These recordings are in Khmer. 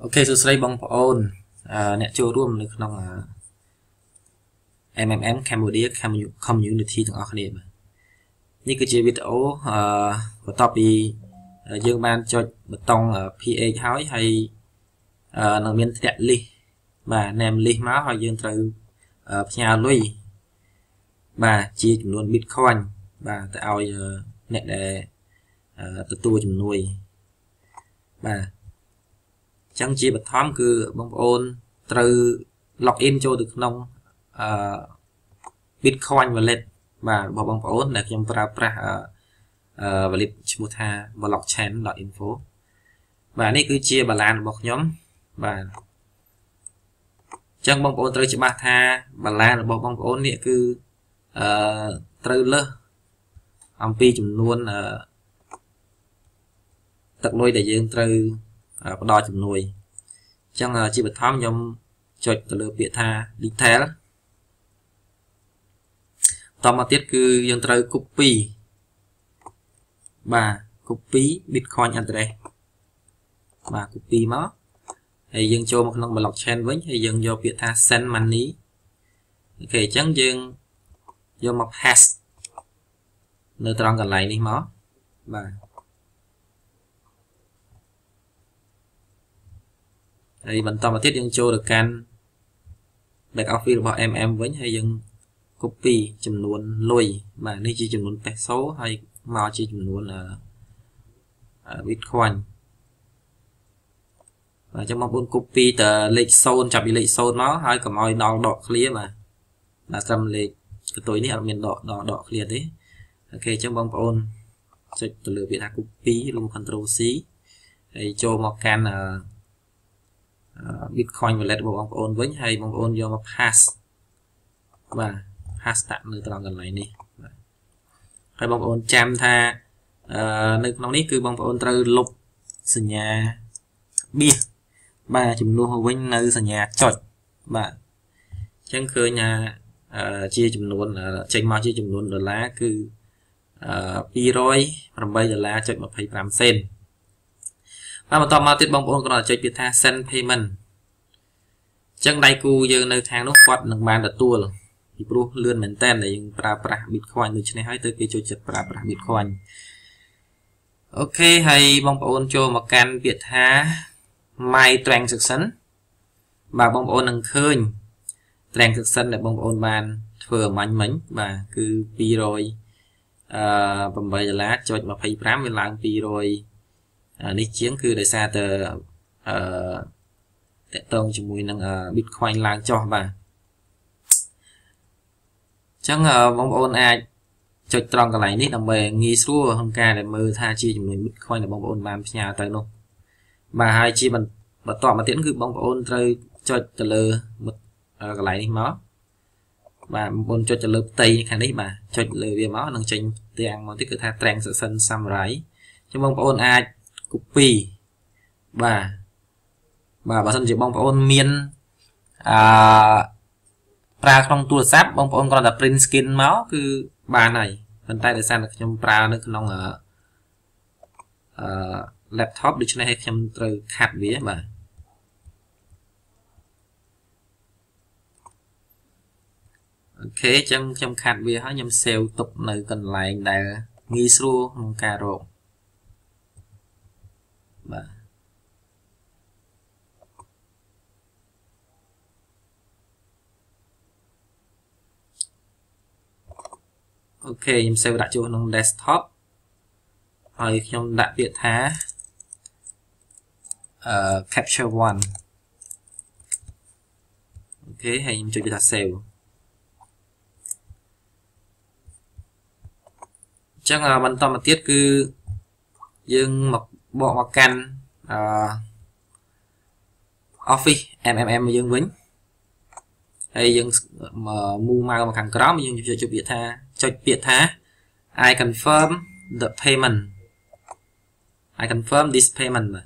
Ok, số sấy bong ôn nèចូលរួមនៅក្នុងMMM Cambodia Community ទាំងអស់គ្នាបាទនេះគឺជាវីដេអូបន្ទាប់ពីយើងបានចុចប៊ូតុង PH ហើយនឹងមានធ្លាក់ list បាទ name list មកហើយយើងត្រូវផ្ញើលុយបាទជាចំនួន Bitcoin បាទទៅឲ្យអ្នកដែលទទួលជំនួយបាទចឹងជាបឋមគឺបងប្អូនត្រូវ log in ចូលទៅក្នុងBitcoin wallet បាទរបស់បងប្អូនដែលខ្ញុំប្រើប្រាស់wallet ឈ្មោះថា blockchain.info បាទនេះគឺជា balance របស់ខ្ញុំបាទចឹងបងប្អូនត្រូវច្បាស់ថា balance របស់បងប្អូននេះគឺត្រូវលើសអំពីចំនួនទឹកលុយដែលយើងត្រូវផ្ដល់ជំនួយអញ្ចឹងជាបឋមខ្ញុំចុចទៅលើពាក្យថា detail តមកទៀតគឺយើងត្រូវ copy បាទ copy Bitcoin address បាទ copy មកហើយយើងចូលមកក្នុង blockchain វិញហើយយើងយកពាក្យថា send money អូខេអញ្ចឹងយើងយកមក paste នៅត្រង់កន្លែងនេះមកបាទហើយបន្តមកទៀតយើងចូលទៅកាន់ back office របស់ MM វិញហើយយើង copy ចំនួនលុយបាទនេះជាចំនួន peso ហើយមកជាចំនួនBitcoin បាទចាំបងប្អូន copy តលេខ0ចាប់ពីលេខ0មកហើយកុំឲ្យដល់ដក clear បាទត្រឹមលេខកតុយនេះអត់មានដក clear ទេអូខេអញ្ចឹងបងប្អូនចុចទៅលើពាក្យថា copy ឬ Ctrl C ហើយចូលមកកាន់ Bitcoin wallet របស់បងប្អូនវិញហើយបងប្អូនយកមក pass បាទ pass ដាក់នៅត្រង់កន្លែងនេះបាទហើយបងប្អូនចាំថានៅក្នុងនេះគឺបងប្អូនត្រូវលុបសញ្ញាបៀសបាទចំនួនមកវិញនៅសញ្ញាចុចបាទអញ្ចឹងឃើញថាជាចំនួនចេញមកជាចំនួនដុល្លារគឺ$208.25 សេនបាទបន្តមកទៀតបងប្អូនគ្រាន់តែចុចពាក្យថា send payment អញ្ចឹងដៃគូយើងនៅខាងនោះគាត់នឹងបានទទួលពីព្រោះលឿនមែនតើយើងប្រើប្រាស់ Bitcoin ដូច្នេះហើយទៅគេចូលចិត្តប្រើប្រាស់ Bitcoin អូខេហើយបងប្អូនចូលមកកាន់ពាក្យថា my transaction បាទបងប្អូននឹងឃើញ transaction ដែលបងប្អូនបានធ្វើអំញ្ញមិញបាទគឺ$208.25 វាឡើង200នេះជាងគឺដោយសារតែតកតងជាមួយនឹង Bitcoin ឡើងចុះបាទអញ្ចឹងបងប្អូនអាចចុចត្រង់កន្លែងនេះដើម្បីងាយស្រួលក្នុងការដែលមើលថាជាចំនួន Bitcoin ដែលបងប្អូនបានផ្ញើទៅនោះបាទហើយជាបន្តមកទៀតគឺបងប្អូនត្រូវចុចទៅលើកន្លែងនេះមកបាទបងប្អូនចុចទៅលើផ្ទៃខាងនេះបាទចុចលើវាមកនឹងចេញទាំងមកទៀតគឺថា transaction summary ចឹងបងប្អូនអាច copy បាទបើសិនជាបងប្អូនមានប្រើក្នុងទូរស័ព្ទបងប្អូនគ្រាន់តែ print skin មកគឺបានហើយប៉ុន្តែដោយសារតែខ្ញុំប្រើនៅក្នុងlaptop ដូច្នេះខ្ញុំត្រូវខាត់វាបាទអូខេអញ្ចឹងខ្ញុំខាត់វាហើយខ្ញុំ save ទុកនៅកន្លែងដែលងាយស្រួលក្នុងការរកបាទអូខេខ្ញុំ save ដាក់ចូលក្នុង desktop ហើយខ្ញុំដាក់ពាក្យថាcapture one អូខេហើយខ្ញុំចុចពាក្យថា save អញ្ចឹងបន្តមកទៀតគឺយើងមកបកមកកាន់Office MMM យើងវិញហើយយើងមូមកខាងក្រោមយើងចុចពាក្យថា I confirm the payment I confirm this payment បាទ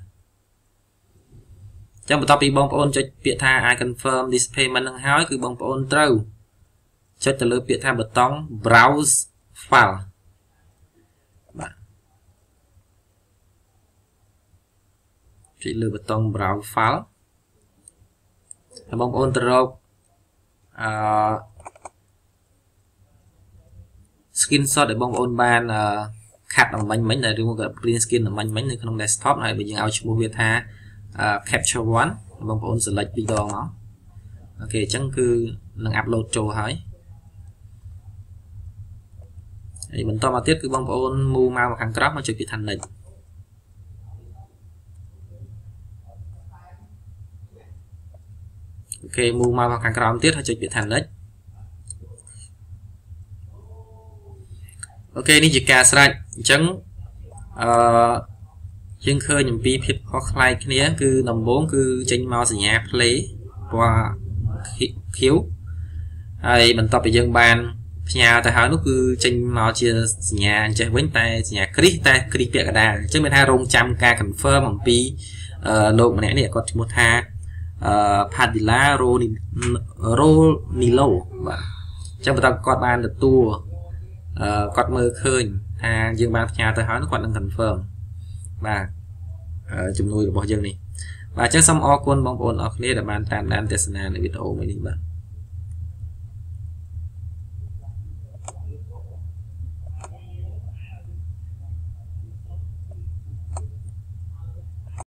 ចឹងបន្ទាប់ពីបងប្អូនចុចពាក្យថា I confirm this payment នឹងហើយគឺបងប្អូនត្រូវចុចទៅលើពាក្យថាប៊ូតុង browse file បាទ ចុចលើប៊ូតុង browse file ហើយបងប្អូនទៅរកscreenshot ដែលបងប្អូនបានខាត់អំបញ្ញមិញដែលឬមក print screen អំបញ្ញមិញនៅក្នុង desktop ហើយបើយើងឲ្យឈ្មោះវាថា capture one បងប្អូន select ពីរដងមកអូខេអញ្ចឹងគឺនឹង upload ចូលហើយបន្តមកទៀតគឺបងប្អូន move មកខាងក្រោមមកចុចពីថា next អូខេ move មកខាងក្រោមទៀតហើយចុចពីថា next អូខេនេះជាការស្រេចអញ្ចឹងយើងឃើញអំពីភាពខុសប្លែកគ្នាគឺដំបូងគឺចេញមកសញ្ញា play ពណ៌ខៀវហើយបន្ទាប់ពីយើងបានផ្ញើទៅហើយនោះគឺចេញមកជាសញ្ញាអញ្ចេះវិញតែសញ្ញាគ្រីសតែគ្រីសពាក់កណ្ដាលអញ្ចឹងមានថារងចាំការ confirm អំពីលោកម្នាក់នេះគាត់ឈ្មោះថាPadilla Ronilo បាទអញ្ចឹងបន្តគាត់បានទទួលគាត់មើលឃើញថាយើងបានផ្ញើទៅហើយគាត់នឹង confirm បាទជំនួយរបស់យើងនេះបាទអញ្ចឹងសូមអរគុណបងប្អូនអរគ្នាដែលបានតាមដានទស្សនានៅវីដេអូមួយនេះបាទ